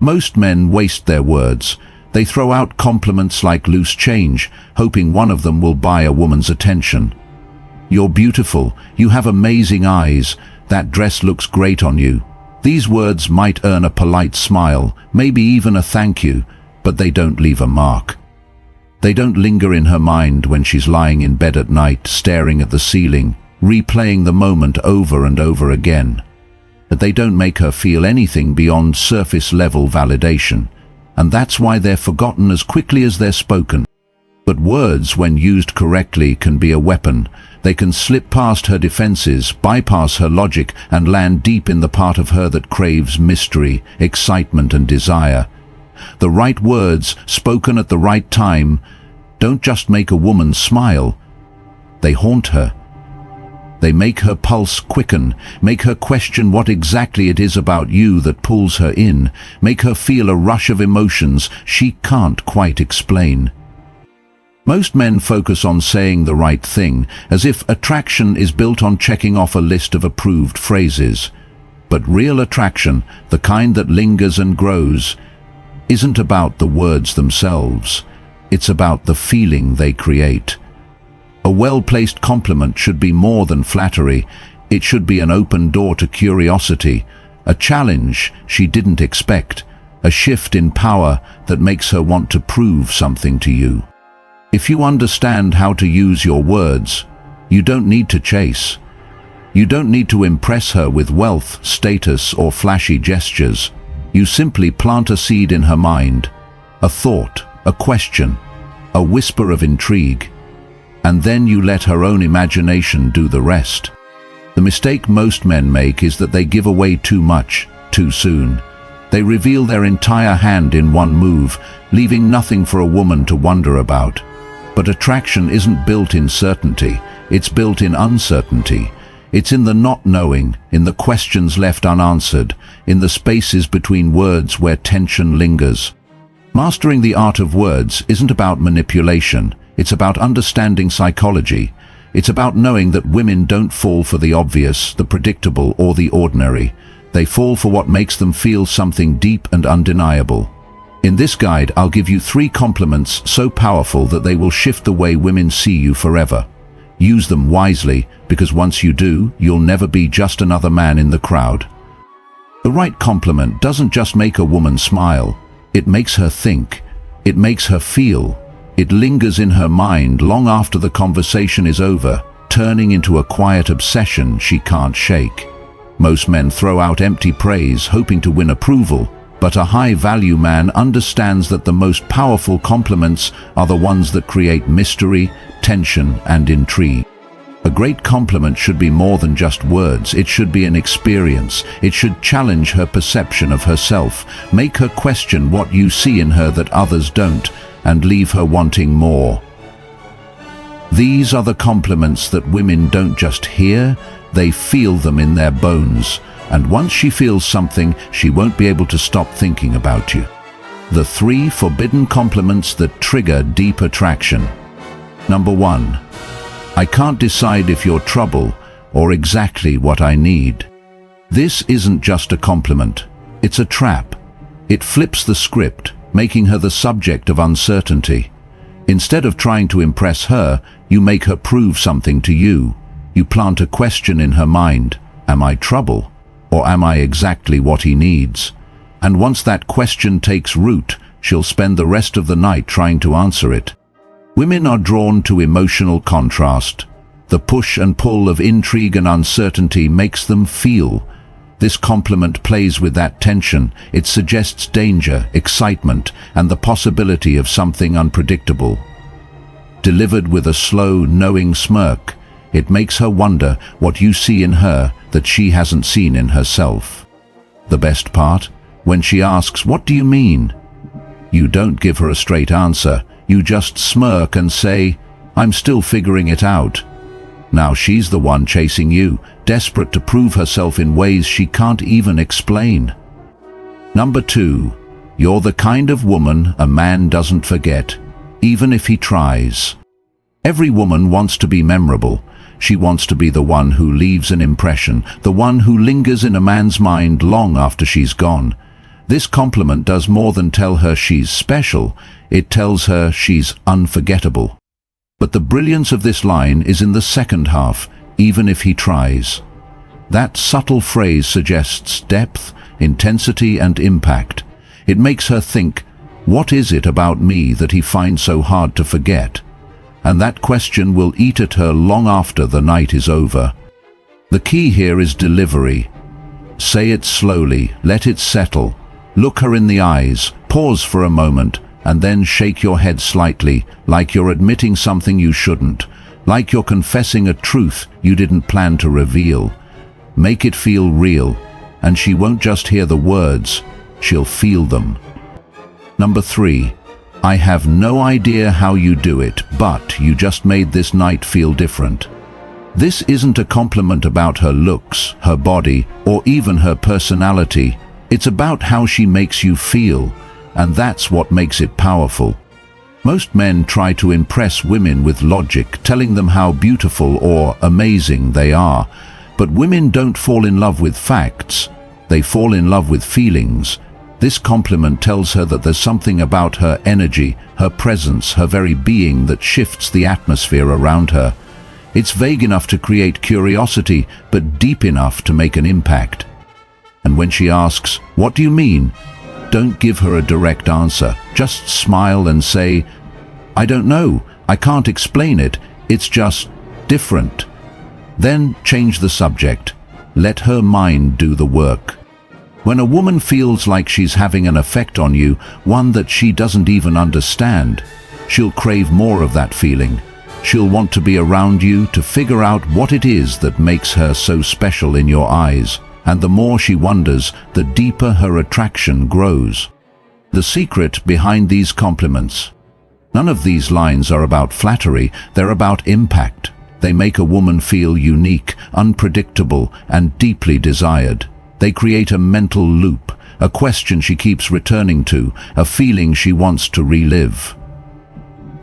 Most men waste their words. They throw out compliments like loose change, hoping one of them will buy a woman's attention. "You're beautiful, you have amazing eyes, that dress looks great on you." These words might earn a polite smile, maybe even a thank you, but they don't leave a mark. They don't linger in her mind when she's lying in bed at night, staring at the ceiling, replaying the moment over and over again. They don't make her feel anything beyond surface-level validation, and that's why they're forgotten as quickly as they're spoken. But words, when used correctly, can be a weapon. They can slip past her defenses, bypass her logic, and land deep in the part of her that craves mystery, excitement, and desire. The right words, spoken at the right time, don't just make a woman smile. They haunt her. They make her pulse quicken, make her question what exactly it is about you that pulls her in, make her feel a rush of emotions she can't quite explain. Most men focus on saying the right thing, as if attraction is built on checking off a list of approved phrases. But real attraction, the kind that lingers and grows, isn't about the words themselves. It's about the feeling they create. A well-placed compliment should be more than flattery. It should be an open door to curiosity, a challenge she didn't expect, a shift in power that makes her want to prove something to you. If you understand how to use your words, you don't need to chase. You don't need to impress her with wealth, status, or flashy gestures. You simply plant a seed in her mind, a thought, a question, a whisper of intrigue, and then you let her own imagination do the rest. The mistake most men make is that they give away too much, too soon. They reveal their entire hand in one move, leaving nothing for a woman to wonder about. But attraction isn't built in certainty, it's built in uncertainty. It's in the not knowing, in the questions left unanswered, in the spaces between words where tension lingers. Mastering the art of words isn't about manipulation, it's about understanding psychology. It's about knowing that women don't fall for the obvious, the predictable, or the ordinary. They fall for what makes them feel something deep and undeniable. In this guide, I'll give you 3 compliments so powerful that they will shift the way women see you forever. Use them wisely, because once you do, you'll never be just another man in the crowd. The right compliment doesn't just make a woman smile. It makes her think. It makes her feel. It lingers in her mind long after the conversation is over, turning into a quiet obsession she can't shake. Most men throw out empty praise, hoping to win approval, but a high-value man understands that the most powerful compliments are the ones that create mystery, tension, and intrigue. A great compliment should be more than just words. It should be an experience. It should challenge her perception of herself, make her question what you see in her that others don't, and leave her wanting more. These are the compliments that women don't just hear, they feel them in their bones. And once she feels something, she won't be able to stop thinking about you. The 3 forbidden compliments that trigger deep attraction. Number 1. I can't decide if you're trouble or exactly what I need. This isn't just a compliment. It's a trap. It flips the script, making her the subject of uncertainty. Instead of trying to impress her, you make her prove something to you. You plant a question in her mind. Am I trouble? Or am I exactly what he needs? And once that question takes root, she'll spend the rest of the night trying to answer it. Women are drawn to emotional contrast. The push and pull of intrigue and uncertainty makes them feel. This compliment plays with that tension. It suggests danger, excitement, and the possibility of something unpredictable. Delivered with a slow, knowing smirk, it makes her wonder what you see in her that she hasn't seen in herself. The best part? When she asks, "What do you mean?" You don't give her a straight answer. You just smirk and say, "I'm still figuring it out." Now she's the one chasing you, desperate to prove herself in ways she can't even explain. Number 2. You're the kind of woman a man doesn't forget, even if he tries. Every woman wants to be memorable. She wants to be the one who leaves an impression, the one who lingers in a man's mind long after she's gone. This compliment does more than tell her she's special, it tells her she's unforgettable. But the brilliance of this line is in the second half, even if he tries. That subtle phrase suggests depth, intensity and impact. It makes her think, what is it about me that he finds so hard to forget? And that question will eat at her long after the night is over. The key here is delivery. Say it slowly, let it settle. Look her in the eyes, pause for a moment, and then shake your head slightly, like you're admitting something you shouldn't, like you're confessing a truth you didn't plan to reveal. Make it feel real, and she won't just hear the words, she'll feel them. Number 3. I have no idea how you do it, but you just made this night feel different. This isn't a compliment about her looks, her body, or even her personality. It's about how she makes you feel, and that's what makes it powerful. Most men try to impress women with logic, telling them how beautiful or amazing they are. But women don't fall in love with facts, they fall in love with feelings. This compliment tells her that there's something about her energy, her presence, her very being that shifts the atmosphere around her. It's vague enough to create curiosity, but deep enough to make an impact. And when she asks, "What do you mean?" don't give her a direct answer. Just smile and say, "I don't know, I can't explain it, it's just different." Then change the subject. Let her mind do the work. When a woman feels like she's having an effect on you, one that she doesn't even understand, she'll crave more of that feeling. She'll want to be around you to figure out what it is that makes her so special in your eyes. And the more she wonders, the deeper her attraction grows. The secret behind these compliments. None of these lines are about flattery, they're about impact. They make a woman feel unique, unpredictable, and deeply desired. They create a mental loop, a question she keeps returning to, a feeling she wants to relive.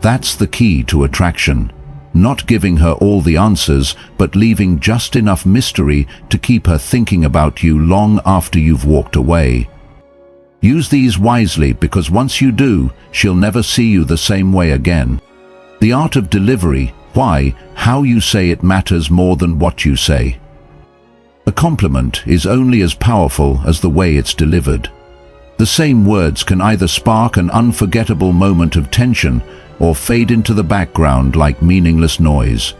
That's the key to attraction. Not giving her all the answers, but leaving just enough mystery to keep her thinking about you long after you've walked away. Use these wisely, because once you do, she'll never see you the same way again. The art of delivery, why, how you say it matters more than what you say. A compliment is only as powerful as the way it's delivered. The same words can either spark an unforgettable moment of tension or fade into the background like meaningless noise.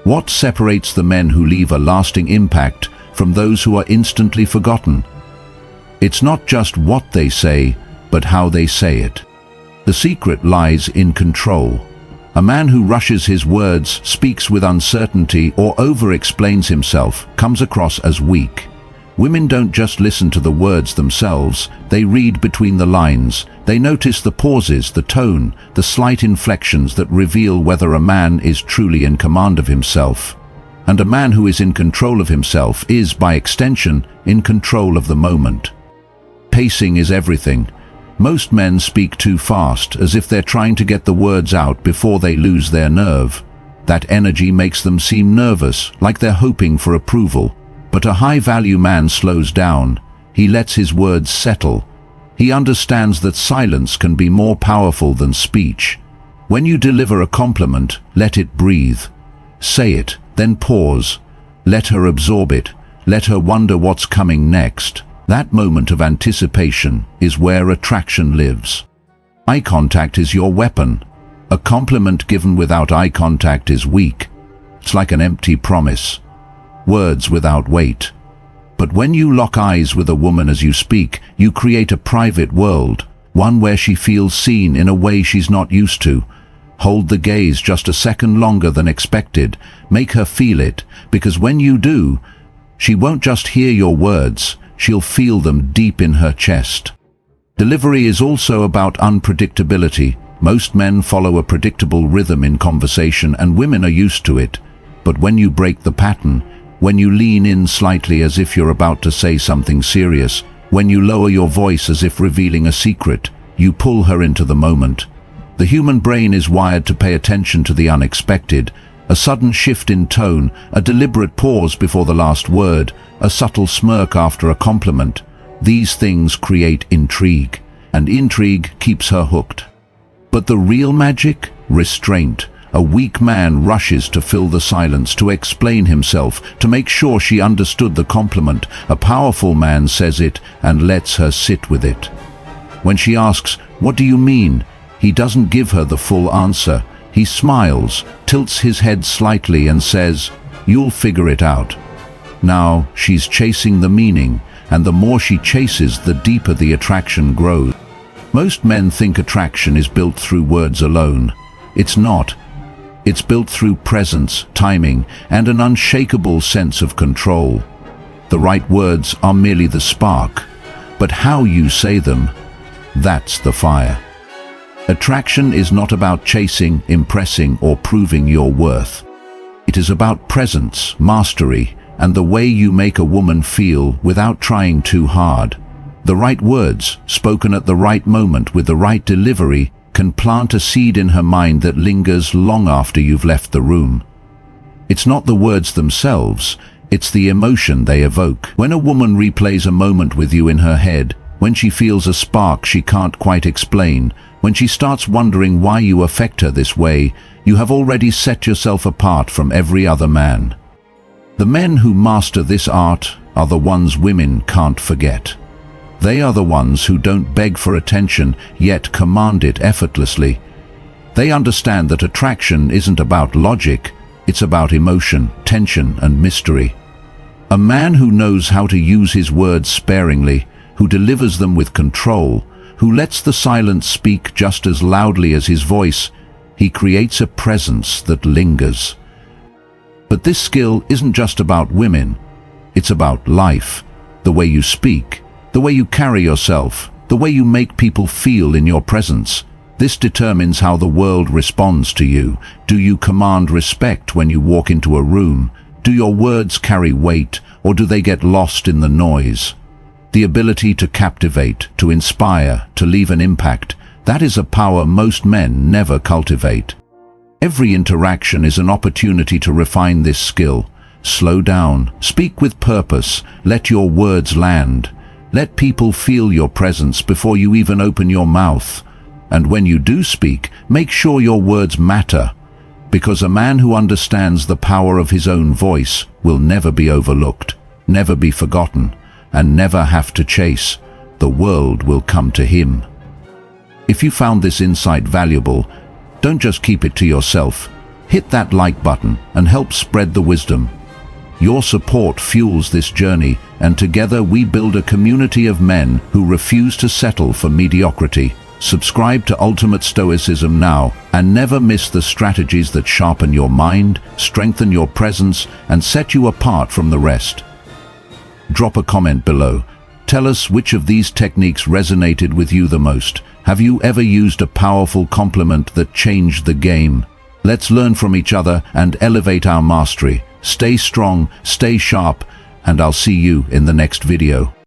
What separates the men who leave a lasting impact from those who are instantly forgotten? It's not just what they say, but how they say it. The secret lies in control. A man who rushes his words, speaks with uncertainty, or over-explains himself comes across as weak. Women don't just listen to the words themselves, they read between the lines. They notice the pauses, the tone, the slight inflections that reveal whether a man is truly in command of himself. And a man who is in control of himself is, by extension, in control of the moment. Pacing is everything. Most men speak too fast, as if they're trying to get the words out before they lose their nerve. That energy makes them seem nervous, like they're hoping for approval. But a high-value man slows down. He lets his words settle. He understands that silence can be more powerful than speech. When you deliver a compliment, let it breathe. Say it, then pause. Let her absorb it. Let her wonder what's coming next. That moment of anticipation is where attraction lives. Eye contact is your weapon. A compliment given without eye contact is weak. It's like an empty promise. Words without weight. But when you lock eyes with a woman as you speak, you create a private world, one where she feels seen in a way she's not used to. Hold the gaze just a second longer than expected. Make her feel it, because when you do, she won't just hear your words, she'll feel them deep in her chest. Delivery is also about unpredictability. Most men follow a predictable rhythm in conversation, and women are used to it. But when you break the pattern, when you lean in slightly as if you're about to say something serious, when you lower your voice as if revealing a secret, you pull her into the moment. The human brain is wired to pay attention to the unexpected. A sudden shift in tone, a deliberate pause before the last word, a subtle smirk after a compliment. These things create intrigue, and intrigue keeps her hooked. But the real magic? Restraint. A weak man rushes to fill the silence, to explain himself, to make sure she understood the compliment. A powerful man says it and lets her sit with it. When she asks, "What do you mean?" he doesn't give her the full answer. He smiles, tilts his head slightly and says, "You'll figure it out." Now she's chasing the meaning, and the more she chases, the deeper the attraction grows. Most men think attraction is built through words alone. It's not. It's built through presence, timing, and an unshakable sense of control. The right words are merely the spark, but how you say them, that's the fire. Attraction is not about chasing, impressing, or proving your worth. It is about presence, mastery, and the way you make a woman feel without trying too hard. The right words, spoken at the right moment with the right delivery, can plant a seed in her mind that lingers long after you've left the room. It's not the words themselves, it's the emotion they evoke. When a woman replays a moment with you in her head, when she feels a spark she can't quite explain, when she starts wondering why you affect her this way, you have already set yourself apart from every other man. The men who master this art are the ones women can't forget. They are the ones who don't beg for attention, yet command it effortlessly. They understand that attraction isn't about logic, it's about emotion, tension, and mystery. A man who knows how to use his words sparingly, who delivers them with control, who lets the silence speak just as loudly as his voice, he creates a presence that lingers. But this skill isn't just about women, it's about life, the way you speak, the way you carry yourself, the way you make people feel in your presence. This determines how the world responds to you. Do you command respect when you walk into a room? Do your words carry weight, or do they get lost in the noise? The ability to captivate, to inspire, to leave an impact, that is a power most men never cultivate. Every interaction is an opportunity to refine this skill. Slow down, speak with purpose, let your words land. Let people feel your presence before you even open your mouth. And when you do speak, make sure your words matter, because a man who understands the power of his own voice will never be overlooked, never be forgotten, and never have to chase. The world will come to him. If you found this insight valuable, don't just keep it to yourself. Hit that like button and help spread the wisdom. Your support fuels this journey, and together we build a community of men who refuse to settle for mediocrity. Subscribe to Ultimate Stoicism now and never miss the strategies that sharpen your mind, strengthen your presence, and set you apart from the rest. Drop a comment below. Tell us which of these techniques resonated with you the most. Have you ever used a powerful compliment that changed the game? Let's learn from each other and elevate our mastery. Stay strong, stay sharp, and I'll see you in the next video.